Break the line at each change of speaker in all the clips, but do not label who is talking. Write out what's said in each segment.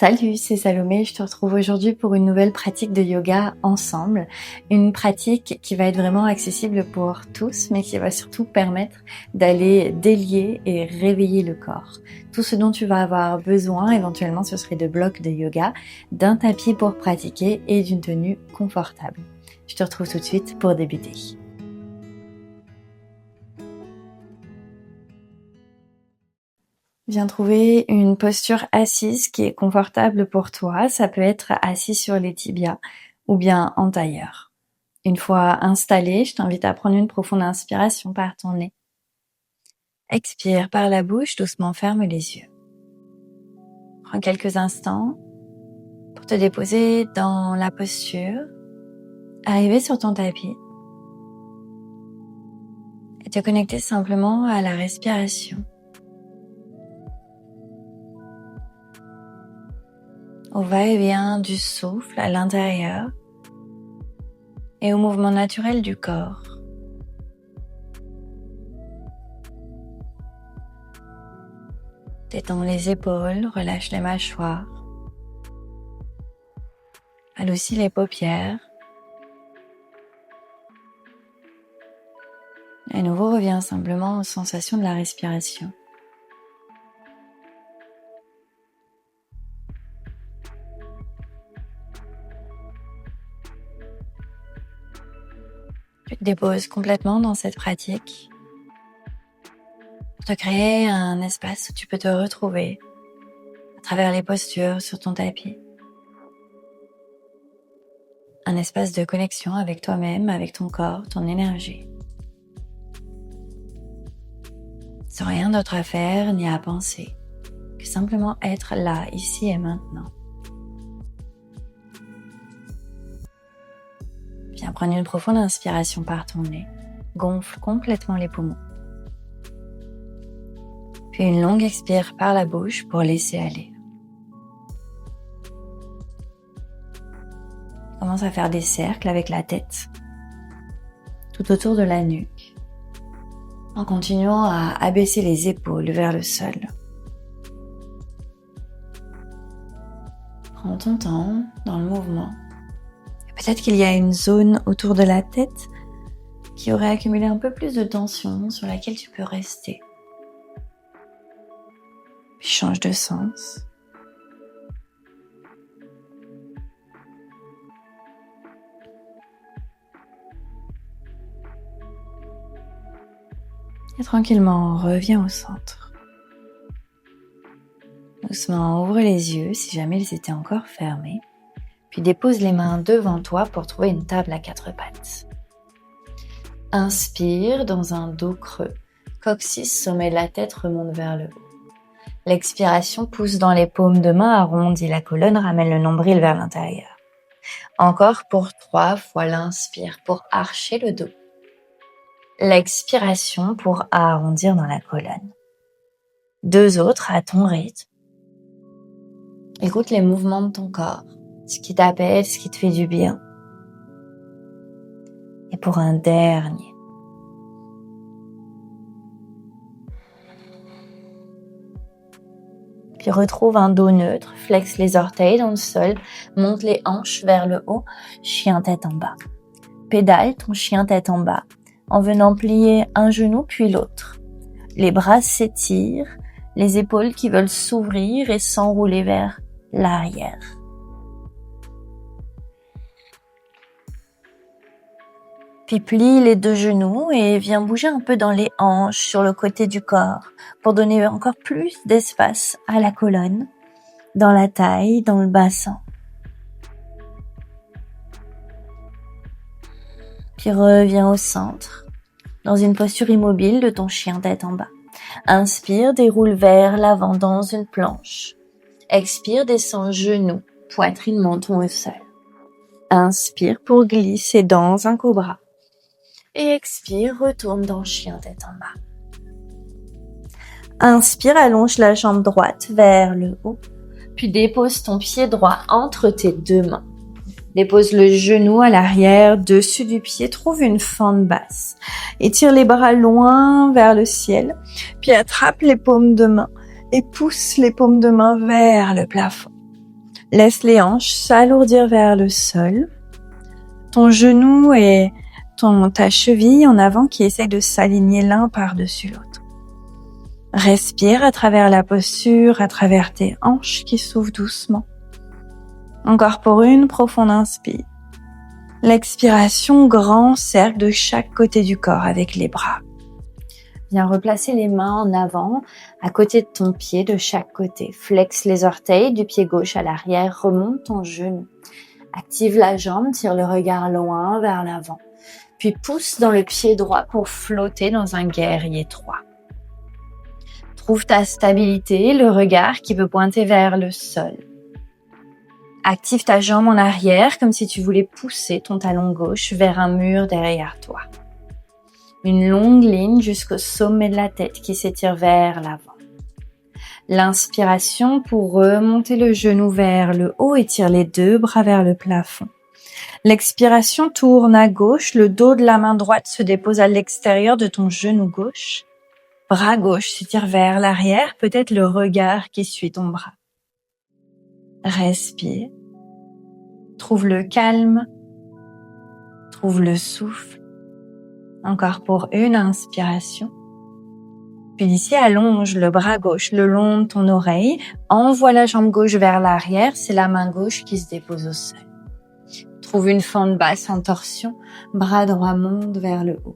Salut, c'est Salomé, je te retrouve aujourd'hui pour une nouvelle pratique de yoga ensemble. Une pratique qui va être vraiment accessible pour tous, mais qui va surtout permettre d'aller délier et réveiller le corps. Tout ce dont tu vas avoir besoin, éventuellement, ce serait de blocs de yoga, d'un tapis pour pratiquer et d'une tenue confortable. Je te retrouve tout de suite pour débuter. Viens trouver une posture assise qui est confortable pour toi. Ça peut être assis sur les tibias ou bien en tailleur. Une fois installé, je t'invite à prendre une profonde inspiration par ton nez. Expire par la bouche, doucement ferme les yeux. Prends quelques instants pour te déposer dans la posture, arriver sur ton tapis et te connecter simplement à la respiration. Au va-et-vient du souffle à l'intérieur et au mouvement naturel du corps. Détends les épaules, relâche les mâchoires. Adoucis les paupières. Et à nouveau, reviens simplement aux sensations de la respiration. Tu te déposes complètement dans cette pratique pour te créer un espace où tu peux te retrouver à travers les postures sur ton tapis. Un espace de connexion avec toi-même, avec ton corps, ton énergie. Sans rien d'autre à faire ni à penser que simplement être là, ici et maintenant. Viens prendre une profonde inspiration par ton nez. Gonfle complètement les poumons. Puis une longue expire par la bouche pour laisser aller. Commence à faire des cercles avec la tête tout autour de la nuque, en continuant à abaisser les épaules vers le sol. Prends ton temps dans le mouvement. Peut-être qu'il y a une zone autour de la tête qui aurait accumulé un peu plus de tension sur laquelle tu peux rester. Puis change de sens. Et tranquillement, reviens au centre. Doucement, ouvre les yeux si jamais ils étaient encore fermés. Puis dépose les mains devant toi pour trouver une table à 4 pattes. Inspire dans un dos creux. Coccyx, sommet de la tête remonte vers le haut. L'expiration pousse dans les paumes de main, arrondit la colonne, ramène le nombril vers l'intérieur. Encore pour 3 fois l'inspire pour archer le dos. L'expiration pour arrondir dans la colonne. 2 autres à ton rythme. Écoute les mouvements de ton corps. Ce qui t'appelle, ce qui te fait du bien. Et pour un dernier. Puis retrouve un dos neutre, flexe les orteils dans le sol, monte les hanches vers le haut, chien tête en bas. Pédale ton chien tête en bas, en venant plier un genou puis l'autre. Les bras s'étirent, les épaules qui veulent s'ouvrir et s'enrouler vers l'arrière. Puis plie les 2 genoux et viens bouger un peu dans les hanches, sur le côté du corps, pour donner encore plus d'espace à la colonne, dans la taille, dans le bassin. Puis reviens au centre, dans une posture immobile de ton chien tête en bas. Inspire, déroule vers l'avant dans une planche. Expire, descends genoux, poitrine, menton au sol. Inspire pour glisser dans un cobra. Et expire, retourne dans chien tête en bas. Inspire, allonge la jambe droite vers le haut, puis dépose ton pied droit entre tes 2 mains. Dépose le genou à l'arrière, dessus du pied, trouve une fente basse. Étire les bras loin vers le ciel, puis attrape les paumes de main et pousse les paumes de main vers le plafond. Laisse les hanches s'alourdir vers le sol. Ton genou et ta cheville en avant qui essaient de s'aligner l'un par-dessus l'autre. Respire à travers la posture, à travers tes hanches qui s'ouvrent doucement. Encore pour une profonde inspire. L'expiration, grand cercle de chaque côté du corps avec les bras. Viens replacer les mains en avant, à côté de ton pied de chaque côté. Flexe les orteils du pied gauche à l'arrière, remonte ton genou. Active la jambe, tire le regard loin vers l'avant. Puis pousse dans le pied droit pour flotter dans un guerrier 3. Trouve ta stabilité, le regard qui peut pointer vers le sol. Active ta jambe en arrière comme si tu voulais pousser ton talon gauche vers un mur derrière toi. Une longue ligne jusqu'au sommet de la tête qui s'étire vers l'avant. L'inspiration pour remonter le genou vers le haut, étire les deux bras vers le plafond. L'expiration tourne à gauche, le dos de la main droite se dépose à l'extérieur de ton genou gauche. Bras gauche s'étire vers l'arrière, peut-être le regard qui suit ton bras. Respire. Trouve le calme. Trouve le souffle. Encore pour une inspiration. Puis d'ici, allonge le bras gauche le long de ton oreille. Envoie la jambe gauche vers l'arrière. C'est la main gauche qui se dépose au sol. Trouve une fente basse en torsion. Bras droit monte vers le haut.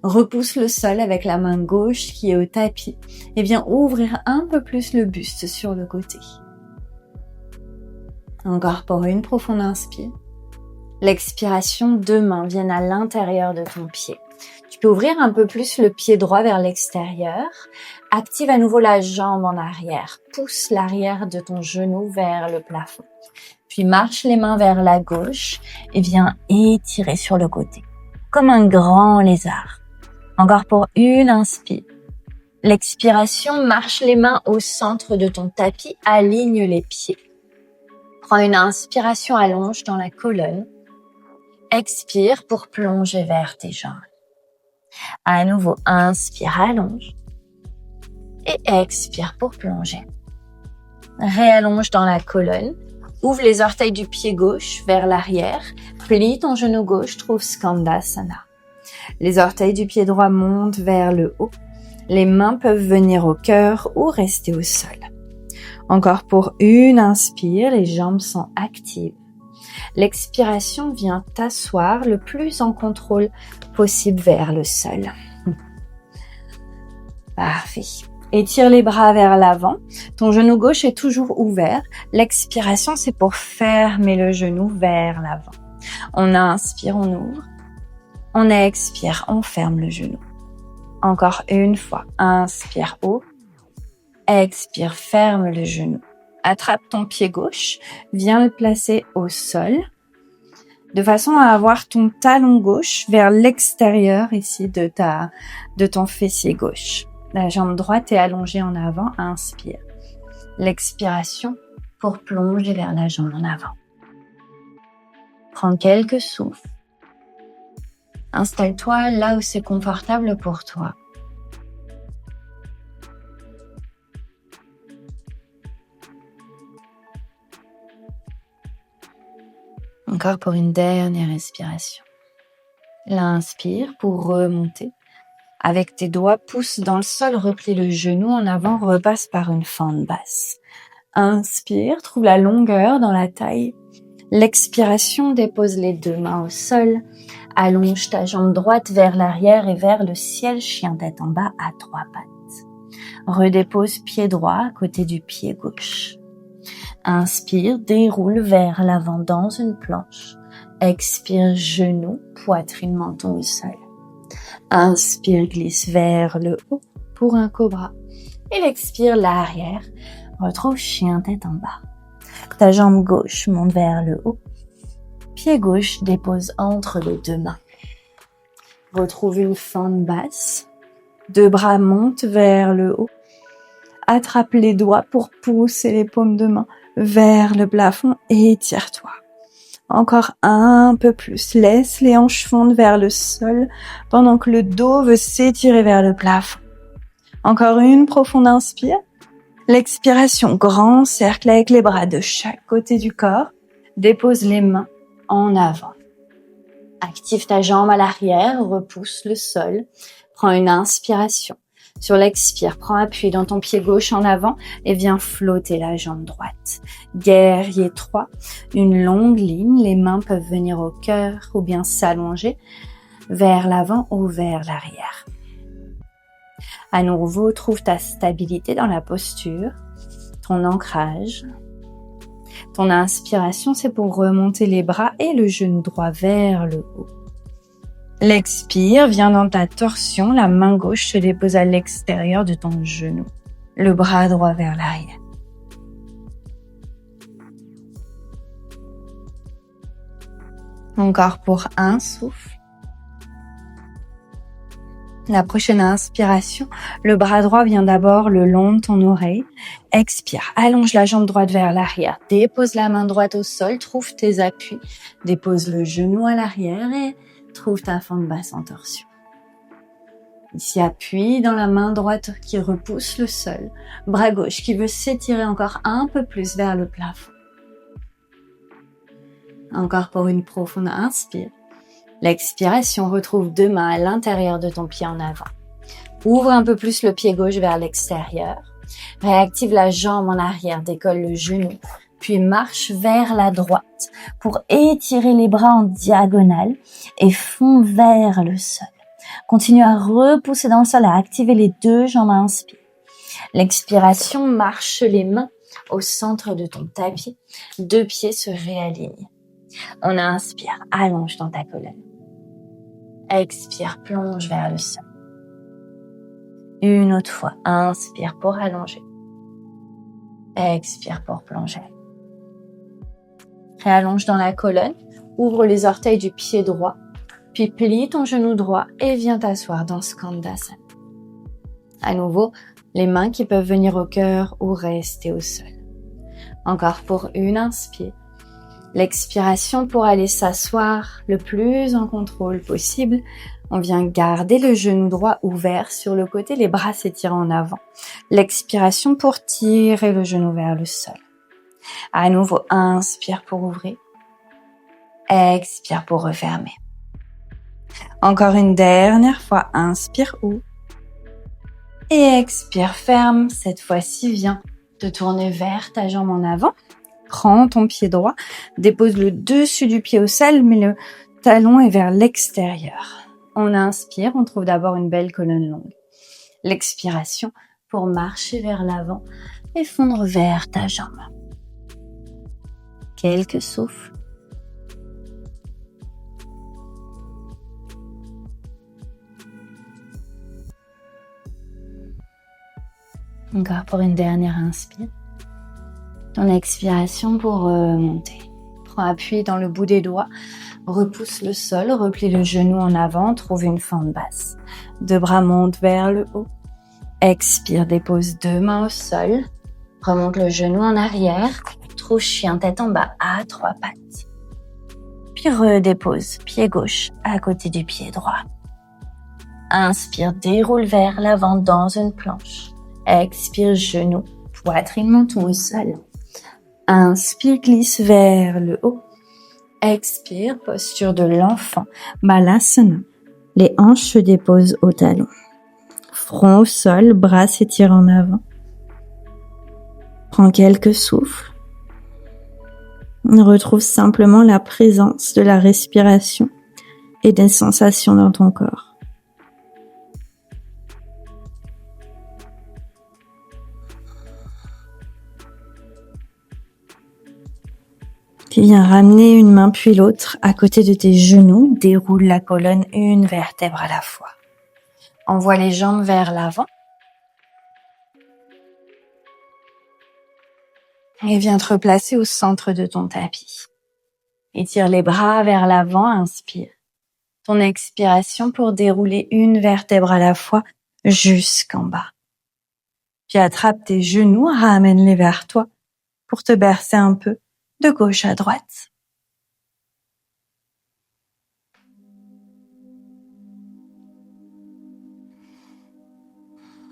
Repousse le sol avec la main gauche qui est au tapis. Et viens ouvrir un peu plus le buste sur le côté. Encore pour une profonde inspire. L'expiration, deux mains viennent à l'intérieur de ton pied. Tu peux ouvrir un peu plus le pied droit vers l'extérieur. Active à nouveau la jambe en arrière. Pousse l'arrière de ton genou vers le plafond. Puis marche les mains vers la gauche et viens étirer sur le côté. Comme un grand lézard. Encore pour une inspire. L'expiration, marche les mains au centre de ton tapis. Aligne les pieds. Prends une inspiration, allonge dans la colonne. Expire pour plonger vers tes jambes. À nouveau, inspire, allonge. Et expire pour plonger. Réallonge dans la colonne. Ouvre les orteils du pied gauche vers l'arrière. Plie ton genou gauche, trouve Skandasana. Les orteils du pied droit montent vers le haut. Les mains peuvent venir au cœur ou rester au sol. Encore pour une inspire, les jambes sont actives. L'expiration vient t'asseoir le plus en contrôle possible vers le sol. Parfait. Étire les bras vers l'avant. Ton genou gauche est toujours ouvert. L'expiration, c'est pour fermer le genou vers l'avant. On inspire, on ouvre. On expire, on ferme le genou. Encore une fois. Inspire, ouvre. Expire, ferme le genou. Attrape ton pied gauche, viens le placer au sol, de façon à avoir ton talon gauche vers l'extérieur ici de ton fessier gauche. La jambe droite est allongée en avant, inspire. L'expiration pour plonger vers la jambe en avant. Prends quelques souffles. Installe-toi là où c'est confortable pour toi. Encore pour une dernière respiration. L'inspire pour remonter. Avec tes doigts, pousse dans le sol, replie le genou en avant, repasse par une fente basse. Inspire, trouve la longueur dans la taille. L'expiration, dépose les deux mains au sol. Allonge ta jambe droite vers l'arrière et vers le ciel, chien tête en bas à 3 pattes. Redépose pied droit à côté du pied gauche. Inspire, déroule vers l'avant dans une planche. Expire, genou, poitrine, menton au sol. Inspire, glisse vers le haut pour un cobra. Et l'expire, l'arrière. Retrouve chien tête en bas. Ta jambe gauche monte vers le haut. Pied gauche dépose entre les deux mains. Retrouve une fente basse. Deux bras montent vers le haut. Attrape les doigts pour pousser les paumes de main vers le plafond et étire-toi. Encore un peu plus. Laisse les hanches fondre vers le sol pendant que le dos veut s'étirer vers le plafond. Encore une profonde inspire. L'expiration, grand cercle avec les bras de chaque côté du corps. Dépose les mains en avant. Active ta jambe à l'arrière, repousse le sol. Prends une inspiration. Sur l'expire, prends appui dans ton pied gauche en avant et viens flotter la jambe droite. Guerrier 3, une longue ligne, les mains peuvent venir au cœur ou bien s'allonger vers l'avant ou vers l'arrière. À nouveau, trouve ta stabilité dans la posture, ton ancrage. Ton inspiration, c'est pour remonter les bras et le genou droit vers le haut. L'expire, viens dans ta torsion, la main gauche se dépose à l'extérieur de ton genou, le bras droit vers l'arrière. Encore pour un souffle. La prochaine inspiration, le bras droit vient d'abord le long de ton oreille. Expire, allonge la jambe droite vers l'arrière, dépose la main droite au sol, trouve tes appuis, dépose le genou à l'arrière et trouve ta fente basse en torsion. Ici, appuie dans la main droite qui repousse le sol, bras gauche qui veut s'étirer encore un peu plus vers le plafond. Encore pour une profonde inspire. L'expiration, retrouve deux mains à l'intérieur de ton pied en avant. Ouvre un peu plus le pied gauche vers l'extérieur. Réactive la jambe en arrière, décolle le genou, puis marche vers la droite pour étirer les bras en diagonale et fond vers le sol. Continue à repousser dans le sol, à activer les deux jambes à inspire. L'expiration, marche les mains au centre de ton tapis. Deux pieds se réalignent. On inspire, allonge dans ta colonne. Expire, plonge vers le sol. Une autre fois, inspire pour allonger. Expire pour plonger. Réallonge dans la colonne, ouvre les orteils du pied droit, puis plie ton genou droit et viens t'asseoir dans Skandasana. À nouveau, les mains qui peuvent venir au cœur ou rester au sol. Encore pour une inspire. L'expiration pour aller s'asseoir le plus en contrôle possible. On vient garder le genou droit ouvert sur le côté, les bras s'étirent en avant. L'expiration pour tirer le genou vers le sol. À nouveau, inspire pour ouvrir. Expire pour refermer. Encore une dernière fois, inspire, ouvre. Et expire, ferme. Cette fois-ci, viens te tourner vers ta jambe en avant. Prends ton pied droit, dépose le dessus du pied au sol, mais le talon est vers l'extérieur. On inspire, on trouve d'abord une belle colonne longue. L'expiration pour marcher vers l'avant et fondre vers ta jambe. Quelques souffles. Encore pour une dernière inspire. Ton expiration pour remonter. Prends appui dans le bout des doigts, repousse le sol, replie le genou en avant, trouve une fente basse. Deux bras montent vers le haut. Expire, dépose deux mains au sol, remonte le genou en arrière, trouve chien tête en bas à trois pattes. Puis redépose pied gauche à côté du pied droit. Inspire, déroule vers l'avant dans une planche. Expire, genou, poitrine, menton au sol. Inspire, glisse vers le haut. Expire, posture de l'enfant, Balasana. Les hanches se déposent au talon. Front au sol, bras s'étirent en avant. Prends quelques souffles. Retrouve simplement la présence de la respiration et des sensations dans ton corps. Puis viens ramener une main puis l'autre à côté de tes genoux, déroule la colonne une vertèbre à la fois. Envoie les jambes vers l'avant. Et viens te replacer au centre de ton tapis. Étire les bras vers l'avant, inspire. Ton expiration pour dérouler une vertèbre à la fois jusqu'en bas. Puis attrape tes genoux, ramène-les vers toi pour te bercer un peu de gauche à droite.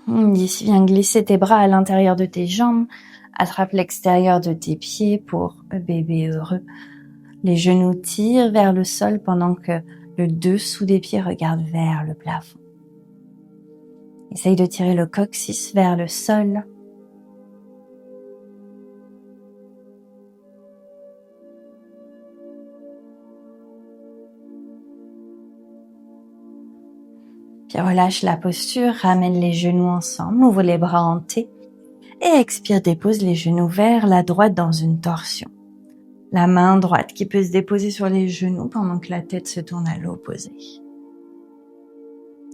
Ici, viens glisser tes bras à l'intérieur de tes jambes. Attrape l'extérieur de tes pieds pour bébé heureux. Les genoux tirent vers le sol pendant que le dessous des pieds regarde vers le plafond. Essaye de tirer le coccyx vers le sol. Puis relâche la posture, ramène les genoux ensemble, ouvre les bras en T et expire, dépose les genoux vers la droite dans une torsion. La main droite qui peut se déposer sur les genoux pendant que la tête se tourne à l'opposé.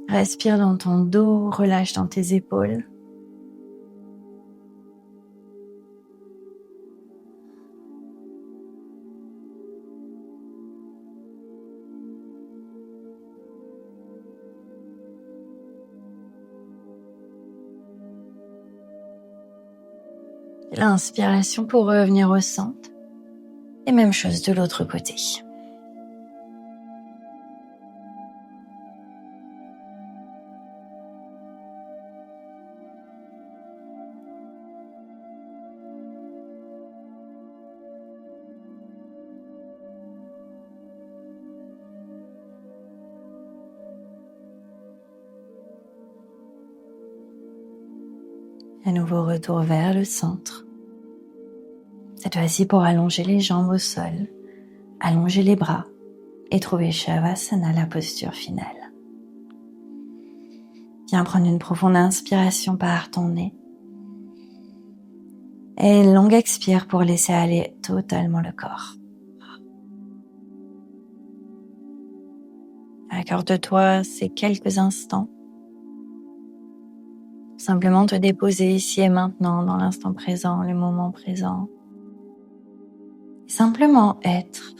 Respire dans ton dos, relâche dans tes épaules. L'inspiration pour revenir au centre. Et même chose de l'autre côté. À nouveau retour vers le centre. Cette fois-ci pour allonger les jambes au sol, allonger les bras et trouver Shavasana, la posture finale. Viens prendre une profonde inspiration par ton nez et une longue expire pour laisser aller totalement le corps. Accorde-toi ces quelques instants. Simplement te déposer ici et maintenant, dans l'instant présent, le moment présent. Simplement être.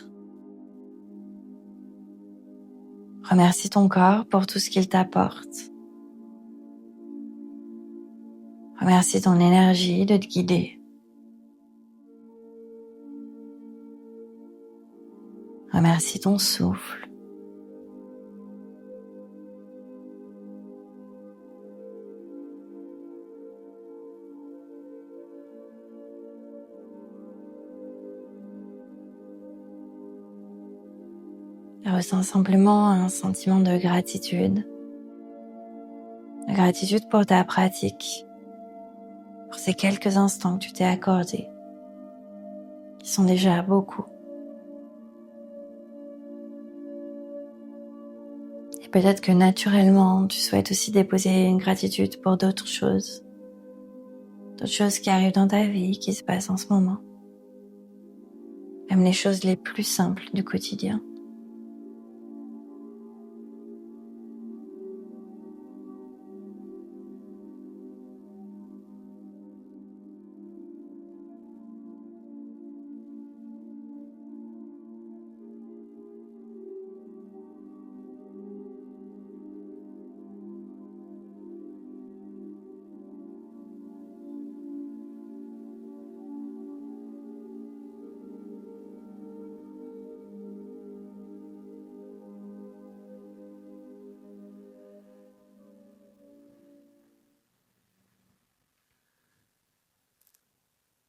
Remercie ton corps pour tout ce qu'il t'apporte. Remercie ton énergie de te guider. Remercie ton souffle. Ressens simplement un sentiment de gratitude. De gratitude pour ta pratique, pour ces quelques instants que tu t'es accordés, qui sont déjà beaucoup. Et peut-être que naturellement, tu souhaites aussi déposer une gratitude pour d'autres choses qui arrivent dans ta vie, qui se passent en ce moment. Même les choses les plus simples du quotidien.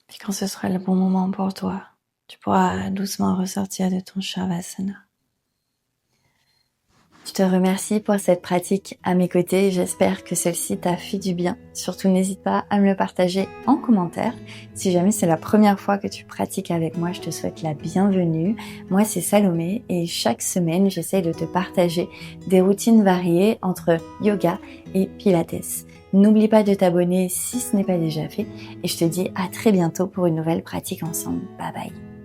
Puis quand ce sera le bon moment pour toi, tu pourras doucement ressortir de ton Shavasana. Je te remercie pour cette pratique à mes côtés. J'espère que celle-ci t'a fait du bien. Surtout, n'hésite pas à me le partager en commentaire. Si jamais c'est la première fois que tu pratiques avec moi, je te souhaite la bienvenue. Moi, c'est Salomé et chaque semaine, j'essaie de te partager des routines variées entre yoga et pilates. N'oublie pas de t'abonner si ce n'est pas déjà fait et je te dis à très bientôt pour une nouvelle pratique ensemble. Bye bye.